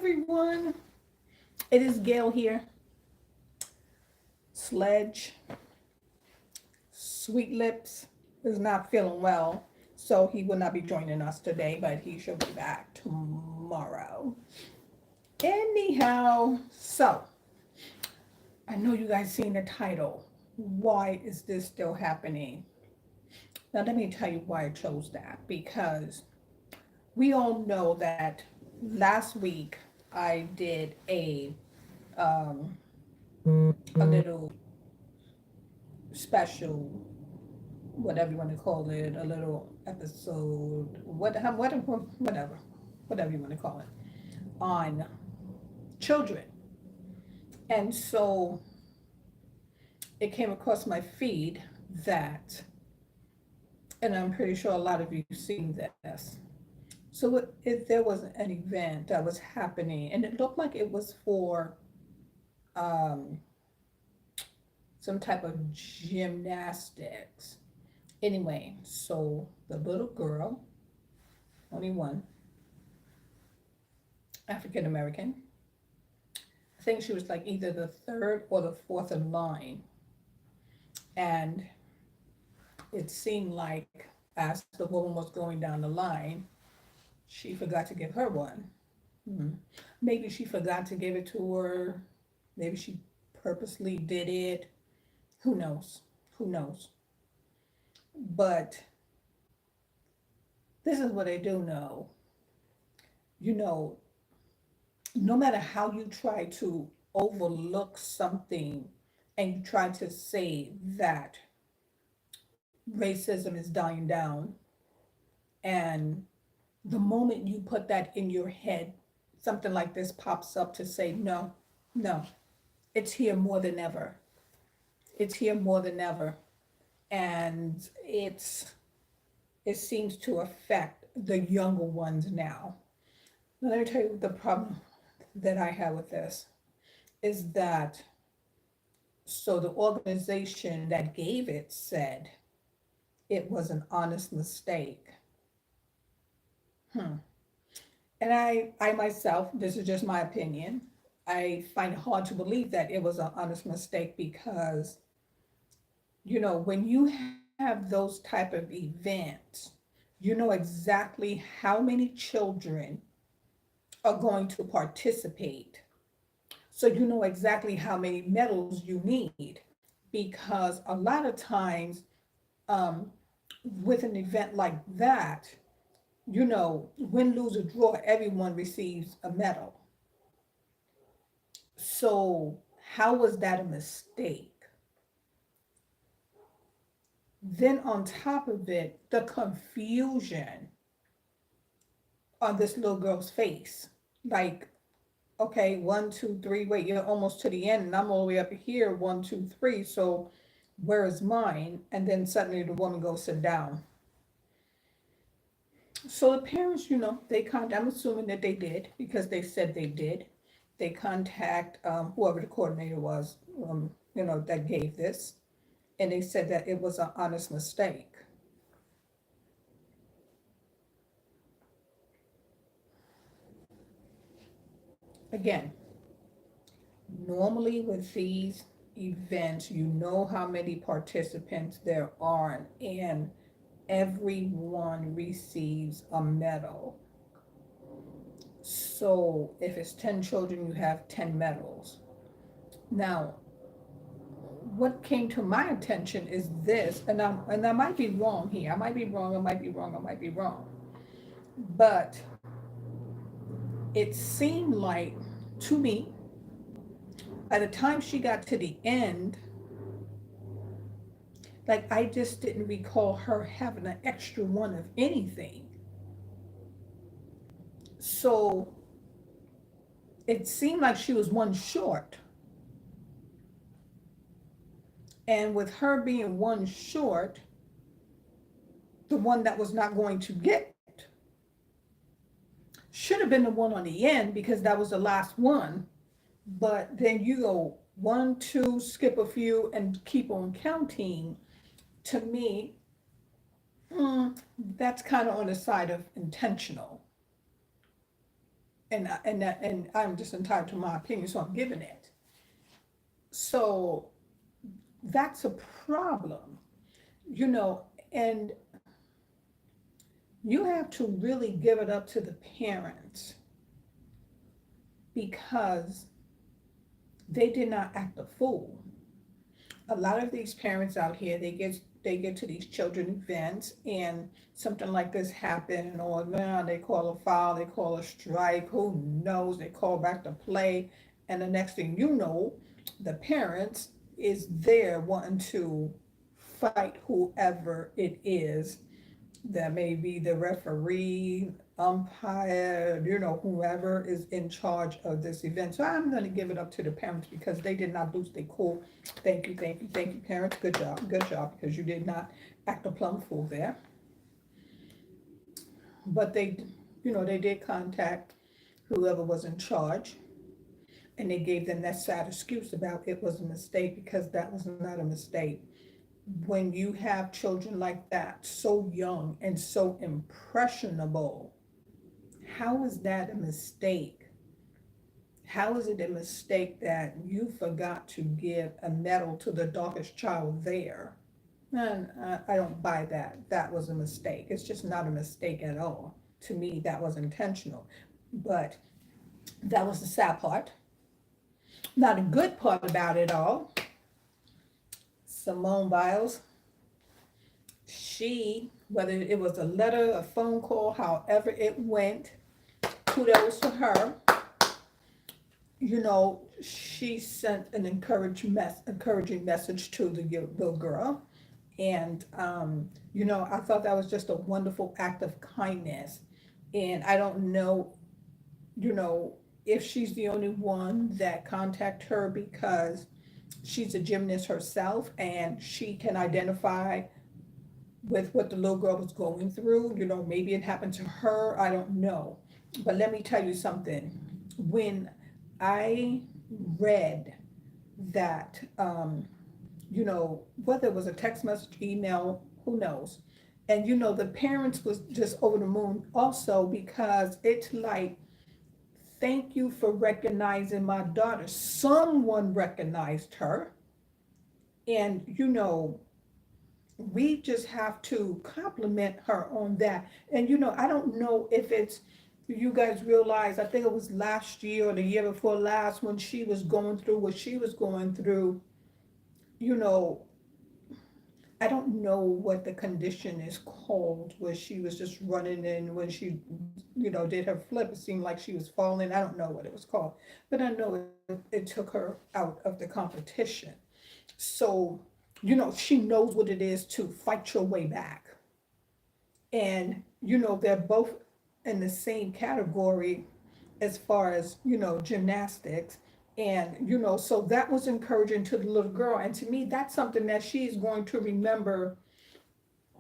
everyone. It is Gail here. Sledge, Sweet Lips is not feeling well, so he will not be joining us today, but he should be back tomorrow. Anyhow, so I know you guys seen the title. Why is this still happening? Now, let me tell you why I chose that. Because we all know that last week I did um, a little special, whatever you want to call it, a little episode, whatever you want to call it, on children. And so it came across my feed that, and I'm pretty sure a lot of you seen this. So if there was an event that was happening, and it looked like it was for um, some type of gymnastics. Anyway, so the little girl, only one, African American, I think she was like either the third or the fourth in line. And it seemed like as the woman was going down the line, she forgot to give her one. Hmm. Maybe she forgot to give it to her. Maybe she purposely did it. Who knows? Who knows? But this is what I do know. You know, no matter how you try to overlook something and you try to say that racism is dying down, and the moment you put that in your head, something like this pops up to say, no, no, it's here more than ever. It's here more than ever. And it seems to affect the younger ones now. Let me tell you the problem that I have with this is that so the organization that gave it said it was an honest mistake. Hmm. And I myself, this is just my opinion, I find it hard to believe that it was an honest mistake because, when you have those type of events, you know exactly how many children are going to participate. So you know exactly how many medals you need because a lot of times um, with an event like that, win, lose, or draw, everyone receives a medal. So, how was that a mistake? Then, on top of it, the confusion on this little girl's face. Like, okay, one, two, three, wait, you're almost to the end, and I'm all the way up here, one, two, three. So, where is mine? And then suddenly the woman goes, sit down. So the parents, I'm assuming that they did because they said they did. They contact whoever the coordinator was, that gave this, and they said that it was an honest mistake. Again, normally with these events, you know how many participants there are, and everyone receives a medal. So if it's 10 children, you have 10 medals. Now, what came to my attention is this, and I might be wrong here. I might be wrong. I might be wrong. I might be wrong. But it seemed like to me, by the time she got to the end, like I just didn't recall her having an extra one of anything. So it seemed like she was one short. And with her being one short, the one that was not going to get should have been the one on the end because that was the last one. But then you go one, two, skip a few, and keep on counting. To me, that's kind of on the side of intentional. and I'm just entitled to my opinion, so I'm giving it. So that's a problem, you know, and you have to really give it up to the parents because they did not act a fool. A lot of these parents out here, they get to these children events and something like this happen, or now they call a foul, they call a strike, who knows, they call back to play, and the next thing you know, the parents is there wanting to fight whoever it is that may be the referee, umpire, whoever is in charge of this event. So I'm going to give it up to the parents because they did not lose their cool. Thank you, thank you, thank you, parents. Good job, because you did not act a plum fool there. But they did contact whoever was in charge, and they gave them that sad excuse about it was a mistake, because that was not a mistake. When you have children like that, so young and so impressionable, how is that a mistake? How is it a mistake that you forgot to give a medal to the darkest child there? And I don't buy that. That was a mistake. It's just not a mistake at all. To me, that was intentional. But that was the sad part. Now, the good part about it all, Simone Biles, whether it was a letter, a phone call, however it went, kudos to her. She sent an encouraging message to the little girl. And, I thought that was just a wonderful act of kindness. And I don't know, you know, if she's the only one that contacted her, because she's a gymnast herself and she can identify with what the little girl was going through. Maybe it happened to her. I don't know. But let me tell you something. When I read that, whether it was a text message, email, who knows? And the parents was just over the moon also, because it's like, thank you for recognizing my daughter. Someone recognized her. And, we just have to compliment her on that. And I don't know if it's, you guys realize, I think it was last year or the year before last, when she was going through what she was going through. you know I don't know what the condition is called, where she was just running, and when she did her flip, it seemed like she was falling. I don't know what it was called, but I know it took her out of the competition. So she knows what it is to fight your way back. And they're both in the same category as far as gymnastics. And so that was encouraging to the little girl, and to me that's something that she's going to remember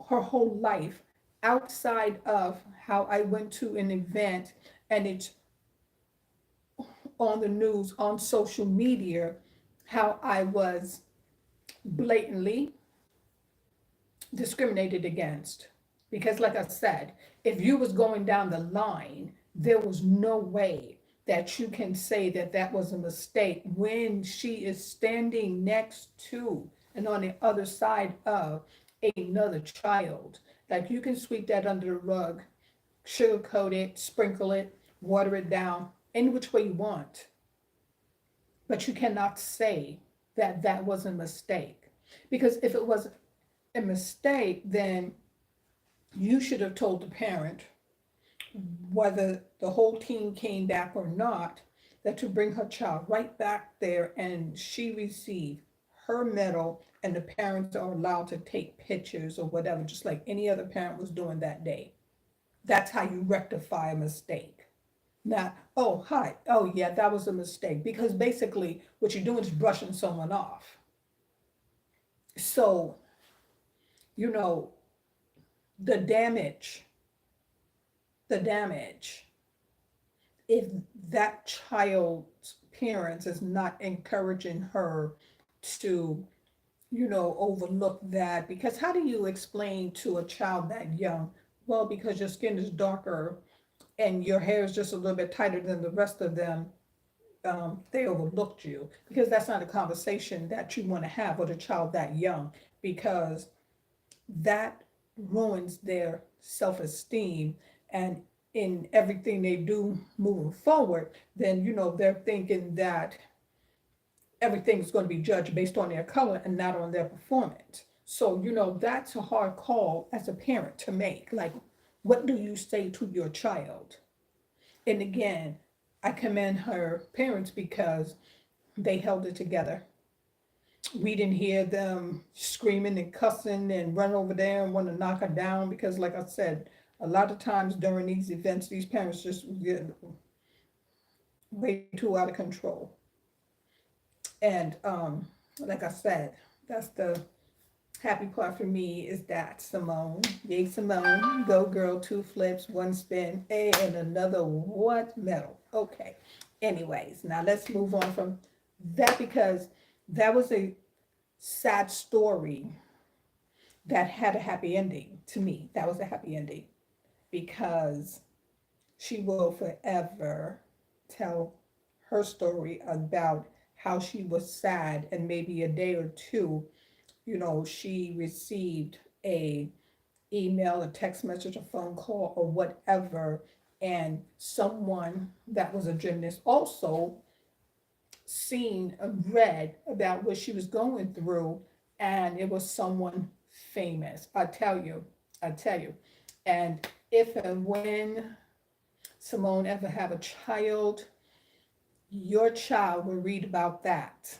her whole life, outside of how I went to an event and it's on the news, on social media, how I was blatantly discriminated against. Because like I said, if you was going down the line, there was no way that you can say that that was a mistake when she is standing next to and on the other side of another child. Like, you can sweep that under the rug, sugarcoat it, sprinkle it, water it down any which way you want, but you cannot say that that was a mistake. Because if it was a mistake, then you should have told the parent, whether the whole team came back or not, that to bring her child right back there and she received her medal, and the parents are allowed to take pictures or whatever, just like any other parent was doing that day. That's how you rectify a mistake. Not, oh, hi, oh, yeah, that was a mistake. Because basically, what you're doing is brushing someone off. So, you know, the damage, the damage, if that child's parents is not encouraging her to, overlook that. Because how do you explain to a child that young, well, because your skin is darker, and your hair is just a little bit tighter than the rest of them, they overlooked you, because that's not a conversation that you want to have with a child that young, because that ruins their self-esteem. And in everything they do moving forward, then they're thinking that everything's going to be judged based on their color and not on their performance. So that's a hard call as a parent to make. Like, what do you say to your child? And again, I commend her parents because they held it together. We didn't hear them screaming and cussing and run over there and want to knock her down, because, like I said, a lot of times during these events, these parents just get way too out of control. And like I said, that's the happy part for me, is that Simone, yay Simone, go girl, 2 flips, 1 spin, and another what medal. Okay. Anyways, now let's move on from that, because that was a sad story that had a happy ending to me. That was a happy ending, because she will forever tell her story about how she was sad, and maybe a day or two, she received a email, a text message, a phone call, or whatever, and someone that was a gymnast also seen and read about what she was going through, and it was someone famous. I tell you. And if and when Simone ever have a child, your child will read about that.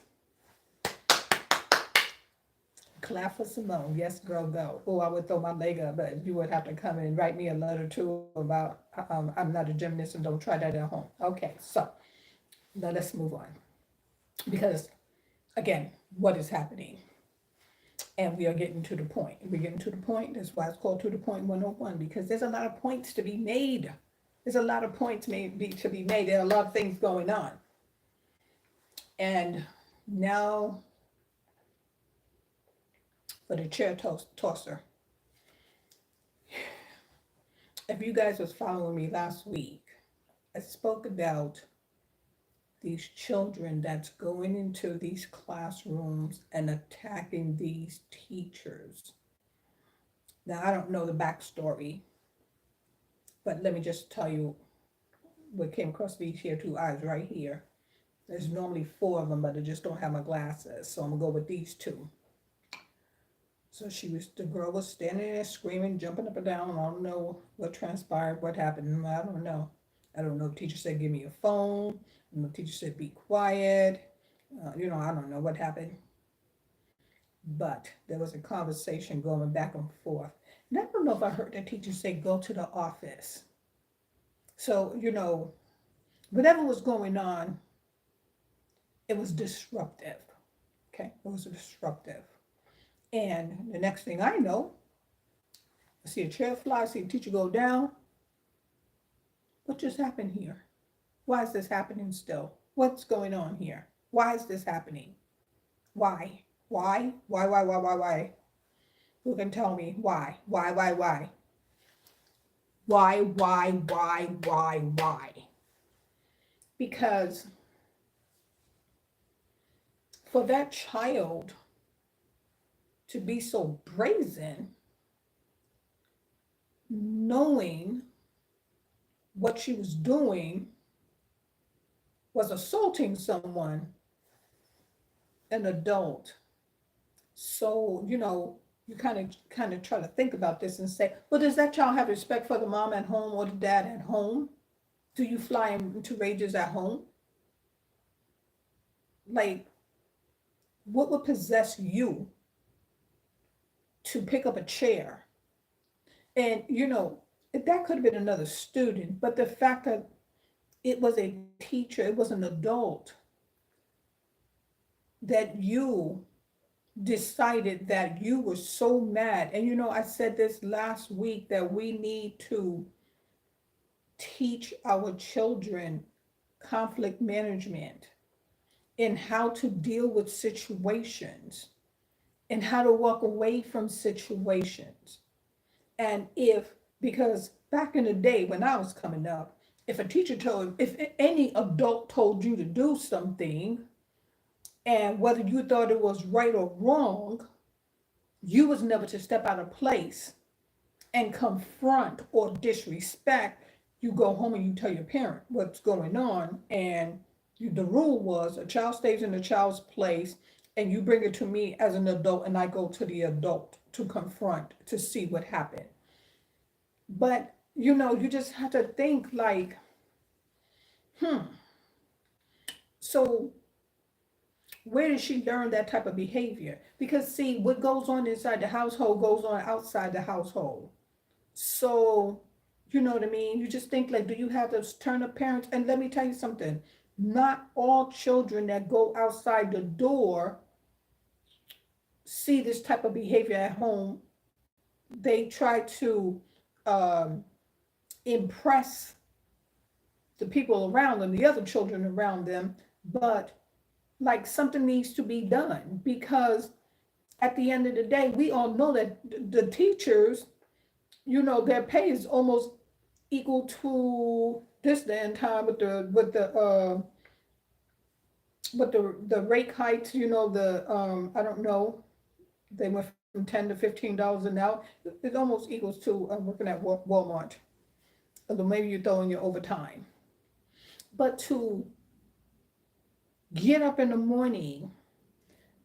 Clap for Simone. Yes, girl, go. Oh, I would throw my leg up, but you would have to come and write me a letter too about I'm not a gymnast and don't try that at home. Okay, so now let's move on. Because, again, what is happening? And we are getting to the point. We're getting to the point. That's why it's called To the Point 101, because there's a lot of points to be made. There's a lot of points to be made. There are a lot of things going on. And now for the tosser. If you guys was following me last week, I spoke about these children that's going into these classrooms and attacking these teachers. Now, I don't know the backstory, but let me just tell you what came across these here 2 eyes right here. There's normally 4 of them, but I just don't have my glasses, so I'm gonna go with these 2. So the girl was standing there screaming, jumping up and down. I don't know what transpired, what happened. I don't know. I don't know. The teacher said, give me a phone. And the teacher said, be quiet. I don't know what happened. But there was a conversation going back and forth. And I don't know if I heard the teacher say, go to the office. So, whatever was going on, it was disruptive. Okay, it was disruptive. And the next thing I know, I see a chair fly, I see a teacher go down. What just happened here? Why is this happening still? What's going on here? Why is this happening? Why? Why? Why? Who can tell me why? Why? Why? Because for that child to be so brazen, knowing what she was doing was assaulting someone, an adult. So, you kind of try to think about this and say, well, does that child have respect for the mom at home or the dad at home? Do you fly into rages at home? Like, what would possess you to pick up a chair? And, that could have been another student, but the fact that it was a teacher, it was an adult, that you decided that you were so mad. And I said this last week, that we need to teach our children conflict management, and how to deal with situations, and how to walk away from situations. And if Because back in the day when I was coming up, if any adult told you to do something, and whether you thought it was right or wrong, you was never to step out of place and confront or disrespect. You go home and you tell your parent what's going on, and the rule was a child stays in a child's place, and you bring it to me as an adult, and I go to the adult to confront to see what happened. But you just have to think like, hmm, so where did she learn that type of behavior? Because see, what goes on inside the household goes on outside the household. So, you know what I mean? You just think like, do you have those turn up parents? And let me tell you something. Not all children that go outside the door see this type of behavior at home. They try to um, impress the people around them, the other children around them, but like something needs to be done because at the end of the day, we all know that the teachers, their pay is almost equal to this day and time with the rate hikes. The I don't know, they went from $10 to $15 an hour. It almost equals to working at Walmart. Although maybe you're throwing your overtime, but to get up in the morning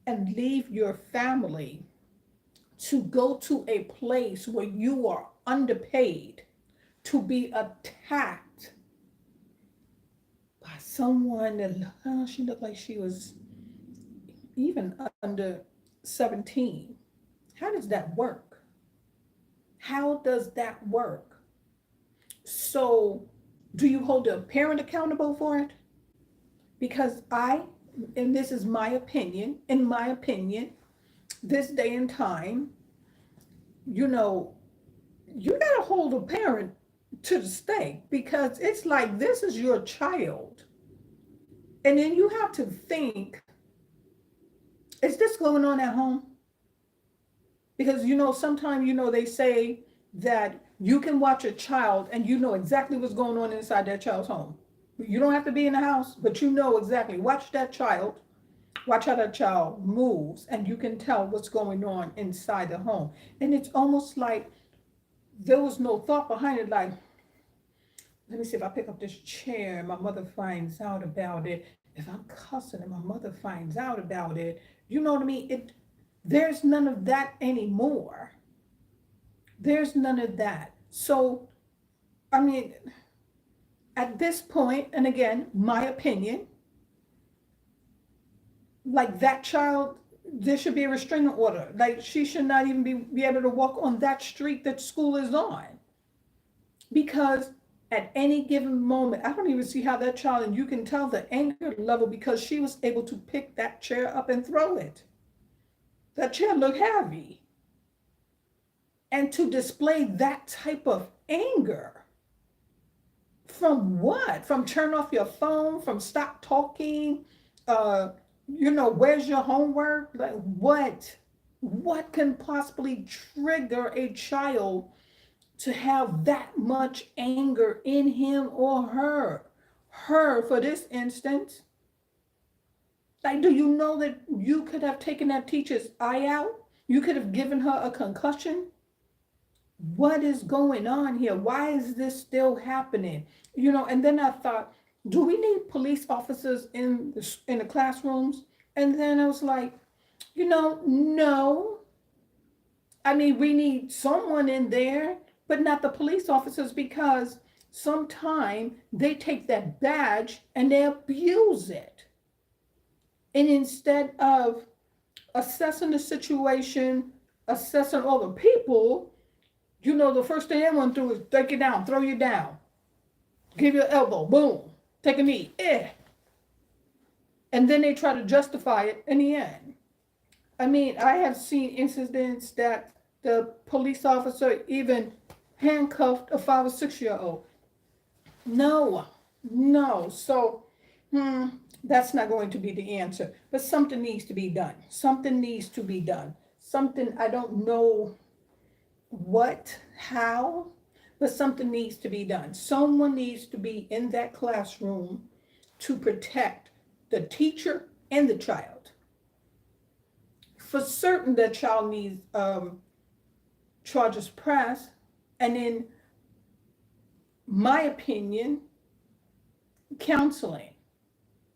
and leave your family to go to a place where you are underpaid, to be attacked by someone that she looked like she was even under 17. How does that work? How does that work? So, do you hold a parent accountable for it? Because and this is my opinion, in my opinion, this day and time, you know, you got to hold a parent to the stake because it's like this is your child. And then you have to think, is this going on at home? Because, sometimes, they say that you can watch a child and you know exactly what's going on inside that child's home. You don't have to be in the house, but you know exactly. Watch that child. Watch how that child moves, and you can tell what's going on inside the home. And it's almost like there was no thought behind it. Like, let me see if I pick up this chair and my mother finds out about it. If I'm cussing and my mother finds out about it, you know what I mean? There's none of that anymore. There's none of that. So, I mean, at this point, and again, my opinion, like that child, there should be a restraining order. Like she should not even be able to walk on that street that school is on. Because at any given moment, I don't even see how that child, and you can tell the anger level because she was able to pick that chair up and throw it. That chair looked heavy. And to display that type of anger, from what? From turn off your phone, from stop talking, where's your homework? Like what? What can possibly trigger a child to have that much anger in him or her? Her, for this instance. Like, do you know that you could have taken that teacher's eye out? You could have given her a concussion? What is going on here? Why is this still happening? And then I thought, do we need police officers in the classrooms? And then I was like, no. I mean, we need someone in there, but not the police officers, because sometimes they take that badge and they abuse it. And instead of assessing the situation, assessing all the people, the first thing they want to do is take you down, throw you down, give you an elbow, boom, take a knee, and then they try to justify it in the end. I mean, I have seen incidents that the police officer even handcuffed a 5 or 6-year-old. No. So, that's not going to be the answer. But something needs to be done. Something needs to be done. Something, I don't know what, how, but something needs to be done. Someone needs to be in that classroom to protect the teacher and the child. For certain, the child needs charges pressed, and in my opinion, counseling,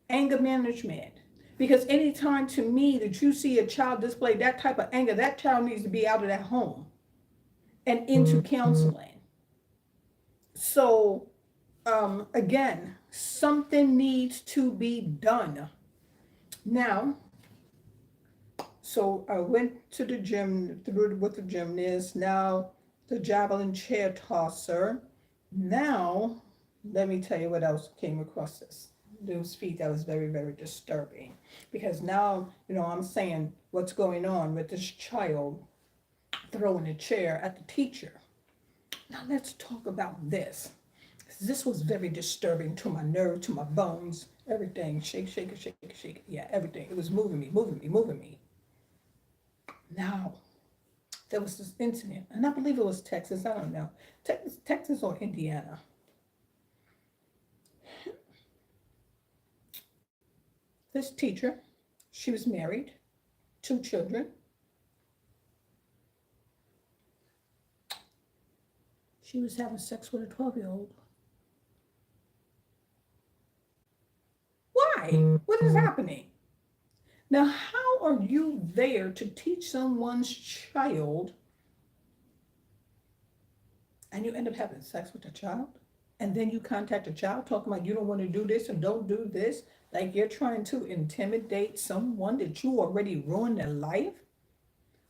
anger management. Because anytime to me that you see a child display that type of anger, that child needs to be out of that home and into counseling. So, again, something needs to be done. Now, so I went to the gym, through with the gymnast, now the javelin chair tosser. Now, let me tell you what else came across those feet that was very, very disturbing. Because now, I'm saying what's going on with this child throwing a chair at the teacher. Now let's talk about this. This was very disturbing to my nerve, to my bones, everything. Shake, shake it, shake it, shake it. Yeah, everything. It was moving me, moving me, moving me. Now, there was this incident, and I believe it was Texas, I don't know. Texas or Indiana. This teacher, she was married, 2 children. She was having sex with a 12-year-old. Why? What is happening? Now, how are you there to teach someone's child and you end up having sex with the child? And then you contact the child talking about you don't want to do this and don't do this, like you're trying to intimidate someone that you already ruined their life?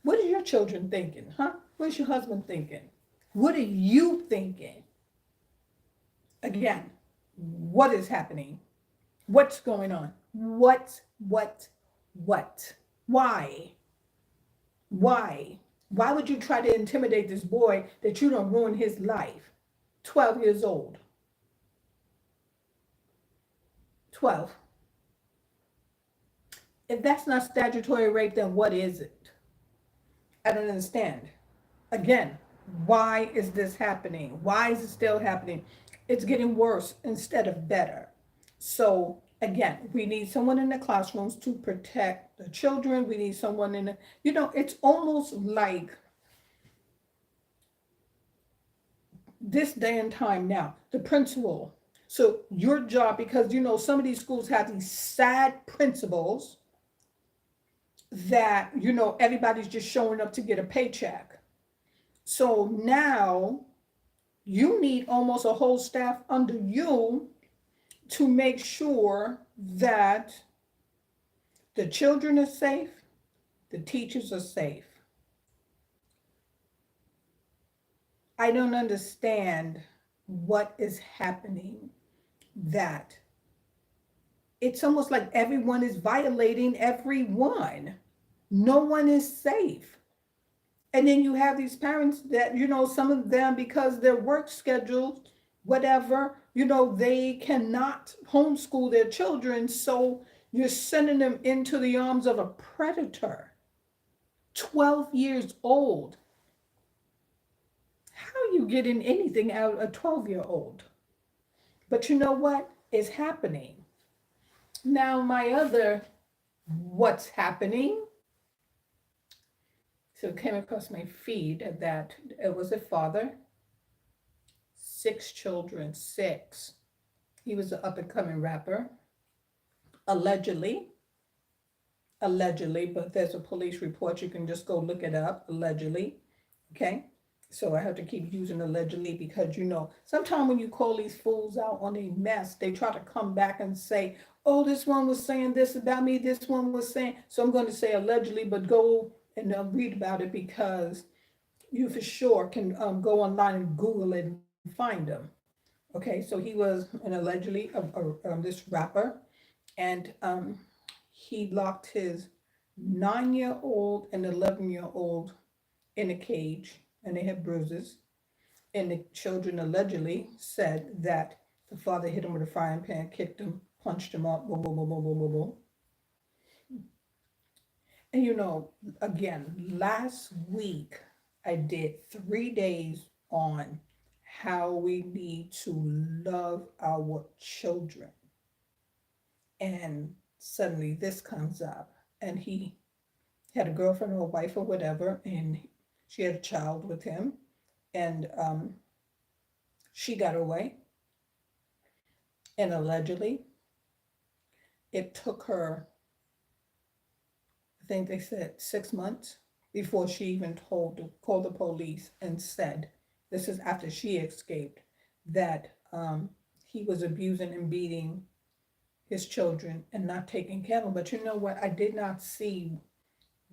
What are your children thinking, huh? What's your husband thinking? What are you thinking? Again, what is happening? What's going on? What? Why? Why? Why would you try to intimidate this boy that you don't ruin his life? 12 years old. 12. If that's not statutory rape, then what is it? I don't understand. Again, why is this happening? Why is it still happening? It's getting worse instead of better. So again, we need someone in the classrooms to protect the children. We need someone in the, it's almost like this day and time now, the principal. So your job, because some of these schools have these sad principals that, everybody's just showing up to get a paycheck. So now you need almost a whole staff under you to make sure that the children are safe, the teachers are safe. I don't understand what is happening, that it's almost like everyone is violating everyone. No one is safe. And then you have these parents that, some of them, because their work schedules, whatever, they cannot homeschool their children. So you're sending them into the arms of a predator. 12 years old. How are you getting anything out of a 12-year-old? But you know what is happening? Now, my other what's happening. So it came across my feed that it was a father, 6 children, 6. He was an up-and-coming rapper, allegedly, but there's a police report. You can just go look it up, allegedly, okay? So I have to keep using allegedly because, sometimes when you call these fools out on a mess, they try to come back and say, oh, this one was saying this about me, this one was saying, so I'm going to say allegedly, but go and read about it because you for sure can go online and Google it and find them. Okay, so he was an allegedly this rapper, and he locked his 9-year-old and 11-year-old in a cage, and they had bruises. And the children allegedly said that the father hit him with a frying pan, kicked him, punched him up, boom, boom, boom, boom, boom, boom, boom. And again, last week I did 3 days on how we need to love our children. And suddenly this comes up, and he had a girlfriend or a wife or whatever, and she had a child with him, and she got away, and allegedly it took her, I think they said 6 months before she even called the police and said, this is after she escaped, that he was abusing and beating his children and not taking care of them. But you know what? I did not see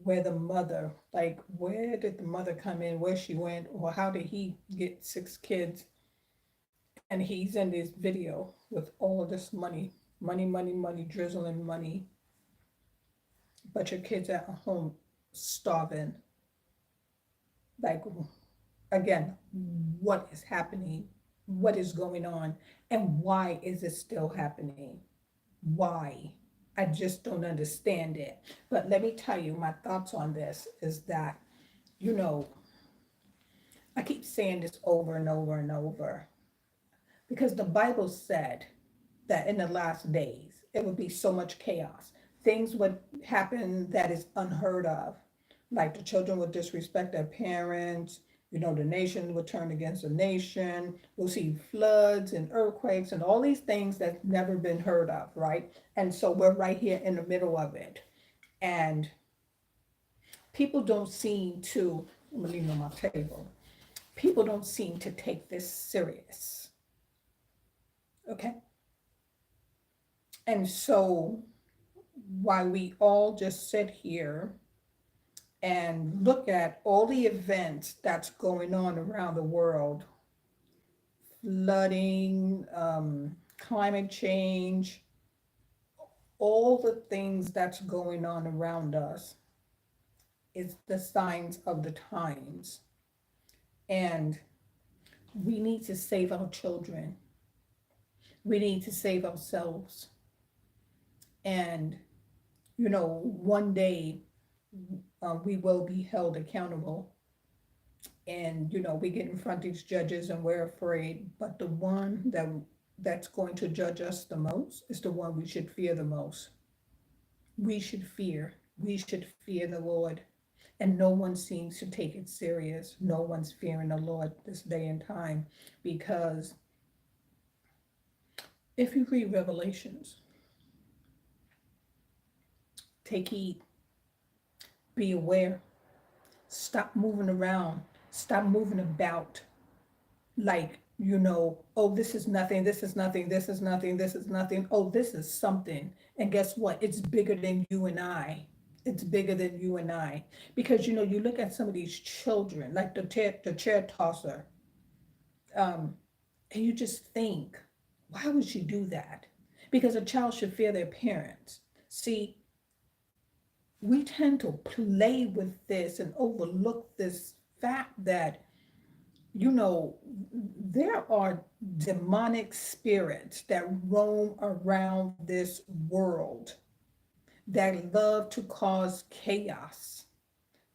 where the mother, like, where did the mother come in, where she went, or how did he get 6 kids? And he's in this video with all of this money, money, money, money, drizzling money, but your kids at home starving. Like, again, what is happening? What is going on? And why is it still happening? Why? I just don't understand it. But let me tell you, my thoughts on this is that, you know, I keep saying this over and over and over because the Bible said that in the last days it would be so much chaos. Things would happen that is unheard of, like the children would disrespect their parents. The nation would turn against the nation. We'll see floods and earthquakes and all these things that's never been heard of, right? And so we're right here in the middle of it. And people don't seem to, I'm gonna leave it on my table. People don't seem to take this serious. Okay. And so while we all just sit here and look at all the events that's going on around the world, flooding, climate change, all the things that's going on around us, is the signs of the times. And we need to save our children. We need to save ourselves. And, one day we will be held accountable. And, we get in front of these judges and we're afraid. But the one that's going to judge us the most is the one we should fear the most. We should fear. We should fear the Lord. And no one seems to take it serious. No one's fearing the Lord this day and time. Because if you read Revelations, take heed, be aware, stop moving around, stop moving about like, oh, this is nothing, this is nothing, this is nothing, this is nothing. Oh, this is something. And guess what? It's bigger than you and I. It's bigger than you and I. Because, you look at some of these children, like the chair tosser, and you just think, why would she do that? Because a child should fear their parents. See, we tend to play with this and overlook this fact that, there are demonic spirits that roam around this world that love to cause chaos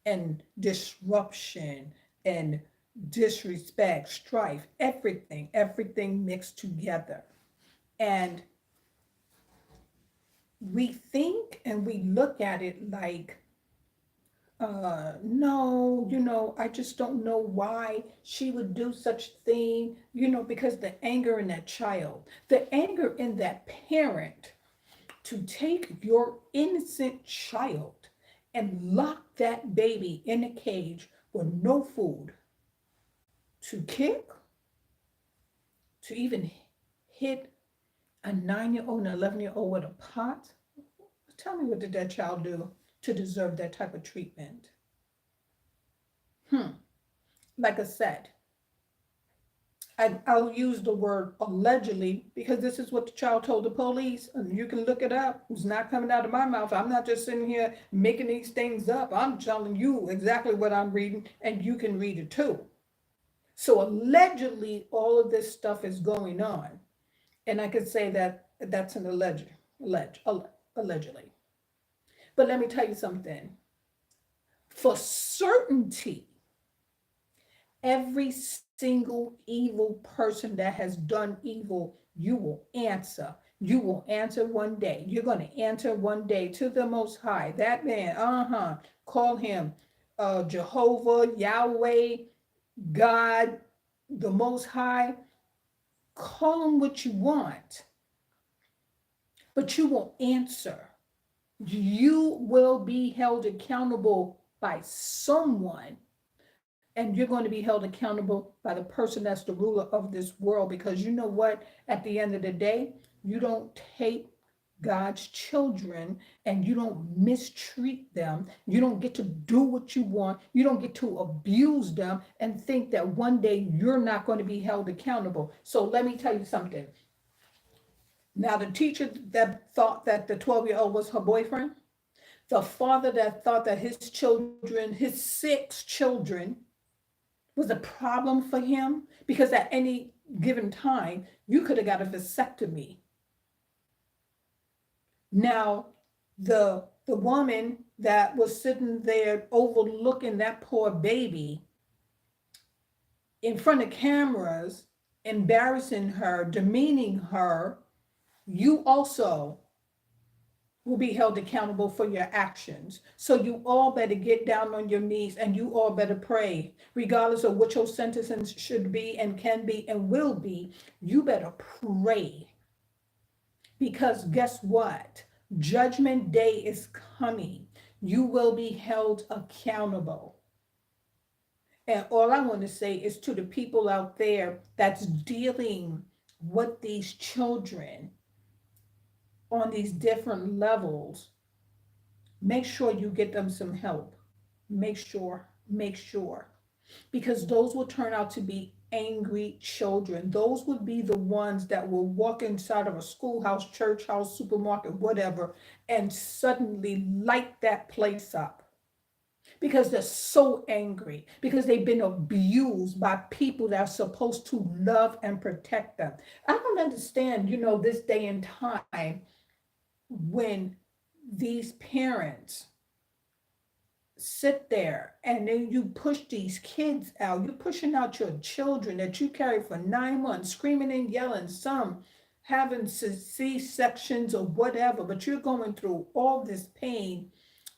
and disruption and disrespect, strife, everything mixed together. And we think and we look at it like, no, I just don't know why she would do such thing, because the anger in that child, the anger in that parent to take your innocent child and lock that baby in a cage with no food, to kick, to even hit a 9-year-old and 11-year-old with a pot. Tell me, what did that child do to deserve that type of treatment? Like I said, I'll use the word allegedly because this is what the child told the police, and you can look it up. It's not coming out of my mouth. I'm not just sitting here making these things up. I'm telling you exactly what I'm reading, and you can read it too. So allegedly, all of this stuff is going on, and I could say that that's an allegedly. But let me tell you something. For certainty, every single evil person that has done evil, you will answer. You will answer one day. You're going to answer one day to the Most High. That man, call him Jehovah, Yahweh, God, the Most High. Call him what you want, but you will answer. You will be held accountable by someone, and you're going to be held accountable by the person that's the ruler of this world, because you know what, at the end of the day, you don't take God's children and you don't mistreat them. You don't get to do what you want. You don't get to abuse them and think that one day you're not going to be held accountable. So let me tell you something. Now, the teacher that thought that the 12-year-old was her boyfriend, the father that thought that his children, his 6 children, was a problem for him because at any given time, you could have got a vasectomy. Now, the woman that was sitting there overlooking that poor baby in front of cameras, embarrassing her, demeaning her, you also will be held accountable for your actions. So you all better get down on your knees and you all better pray, regardless of what your sentences should be and can be and will be. You better pray, because guess what? Judgment Day is coming. You will be held accountable. And all I want to say is to the people out there that's dealing with these children on these different levels, make sure you get them some help. Make sure. Because those will turn out to be angry children. Those would be the ones that will walk inside of a schoolhouse, church house, supermarket, whatever, and suddenly light that place up. Because they're so angry, because they've been abused by people that are supposed to love and protect them. I don't understand, this day and time when these parents sit there and then you push these kids out. You're pushing out your children that you carry for 9 months, screaming and yelling, some having C-sections or whatever, but you're going through all this pain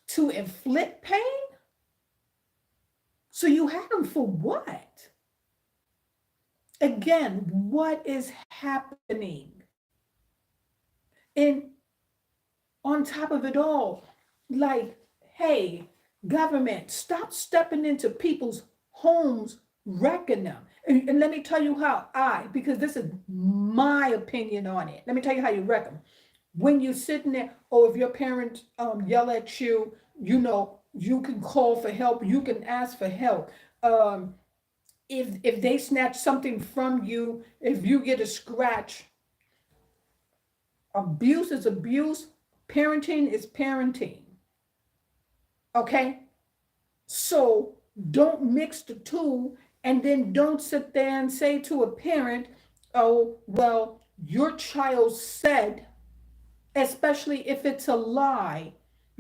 to inflict pain? So you had them for what? Again, what is happening? And on top of it all, like, hey, government, stop stepping into people's homes, wrecking them. And let me tell you how because this is my opinion on it. Let me tell you how you wreck them. When you're sitting there, if your parents yell at you, you can call for help. You can ask for help. If they snatch something from you, if you get a scratch, abuse is abuse. Parenting is parenting. Okay? So don't mix the two, and then don't sit there and say to a parent, oh, well, your child said, especially if it's a lie.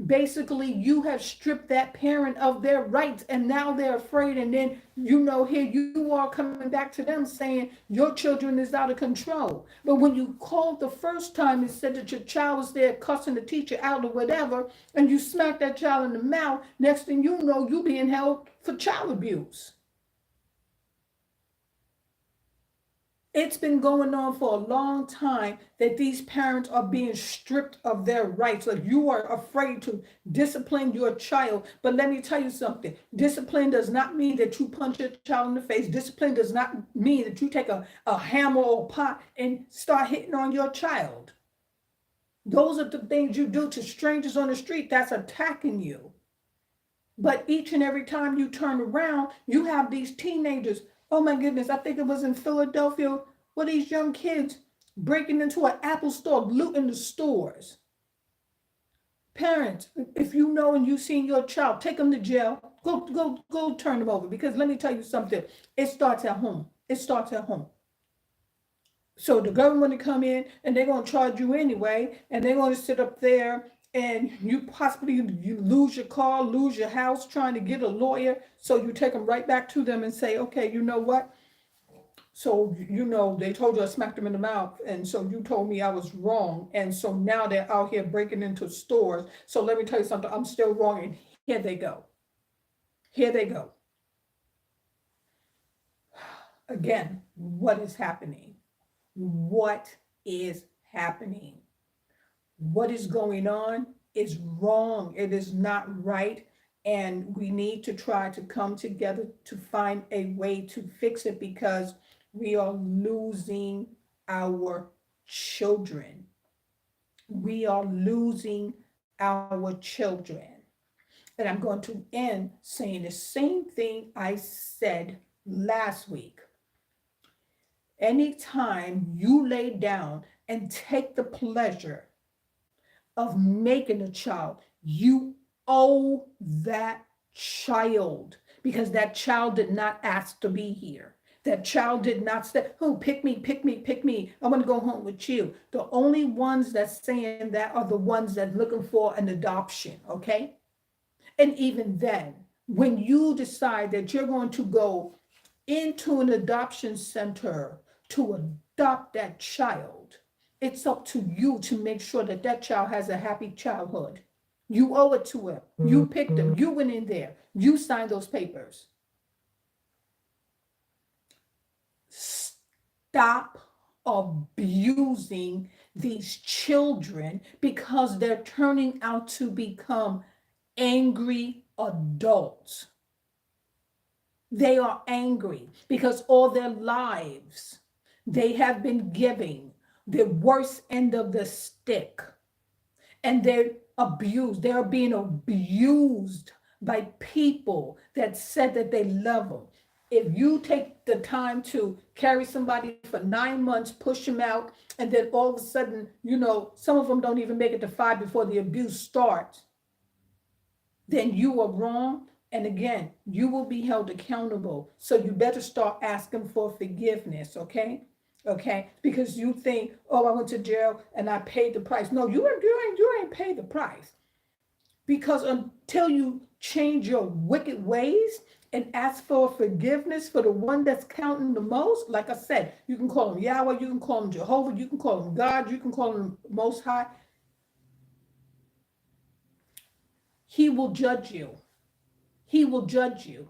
Basically, you have stripped that parent of their rights and now they're afraid. And then, here you are coming back to them saying your children is out of control. But when you called the first time and said that your child was there cussing the teacher out or whatever, and you smacked that child in the mouth, next thing you know, you being held for child abuse. It's been going on for a long time that these parents are being stripped of their rights. Like, you are afraid to discipline your child. But let me tell you something. Discipline does not mean that you punch your child in the face. Discipline does not mean that you take a hammer or a pot and start hitting on your child. Those are the things you do to strangers on the street that's attacking you. But each and every time you turn around, you have these teenagers. Oh my goodness, I think it was in Philadelphia, where these young kids breaking into an Apple store, looting the stores. Parents, if you know and you've seen your child, take them to jail. Go turn them over. Because let me tell you something. It starts at home. So the government will come in and they're going to charge you anyway. And they're going to sit up there and you lose your car, lose your house trying to get a lawyer. So you take them right back to them and say, okay, you know what? So, they told you I smacked them in the mouth. And so you told me I was wrong. And so now they're out here breaking into stores. So let me tell you something. I'm still wrong. And here they go. Here they go. Again, what is happening? What is happening? What is going on is wrong. It is not right. And we need to try to come together to find a way to fix it because we are losing our children. We are losing our children. And I'm going to end saying the same thing I said last week. Anytime you lay down and take the pleasure of making a child, you owe that child because that child did not ask to be here. That child did not say, oh, pick me, pick me, pick me. I want to go home with you. The only ones that's saying that are the ones that looking for an adoption, okay? And even then, when you decide that you're going to go into an adoption center to adopt that child, it's up to you to make sure that that child has a happy childhood. You owe it to him. You picked him. You went in there. You signed those papers. Stop abusing these children because they're turning out to become angry adults. They are angry because all their lives they have been giving the worst end of the stick and they're abused. They're being abused by people that said that they love them. If you take the time to carry somebody for 9 months, push them out, and then all of a sudden, some of them don't even make it to 5 before the abuse starts, then you are wrong. And again, you will be held accountable. So you better start asking for forgiveness, okay? Okay? Because you think, oh, I went to jail and I paid the price. No, you ain't paid the price. Because until you change your wicked ways and ask for forgiveness for the one that's counting the most, like I said, you can call him Yahweh, you can call him Jehovah, you can call him God, you can call him Most High. He will judge you. He will judge you.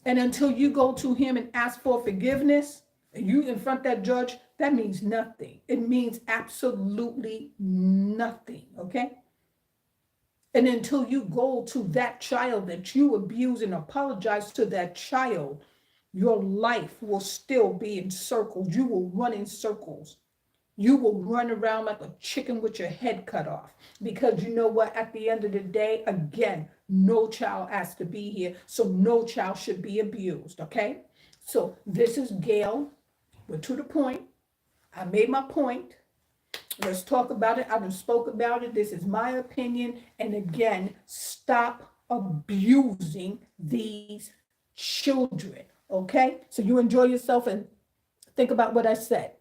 And until you go to him and ask for forgiveness, and you confront that judge, that means nothing. It means absolutely nothing, okay? And until you go to that child that you abuse and apologize to that child, your life will still be in circles. You will run in circles. You will run around like a chicken with your head cut off. Because you know what? At the end of the day, again, no child has to be here. So no child should be abused. Okay? So this is Gail. We're to the point. I made my point. Let's talk about it. I done spoke about it. This is my opinion. And again, stop abusing these children. Okay? So you enjoy yourself and think about what I said.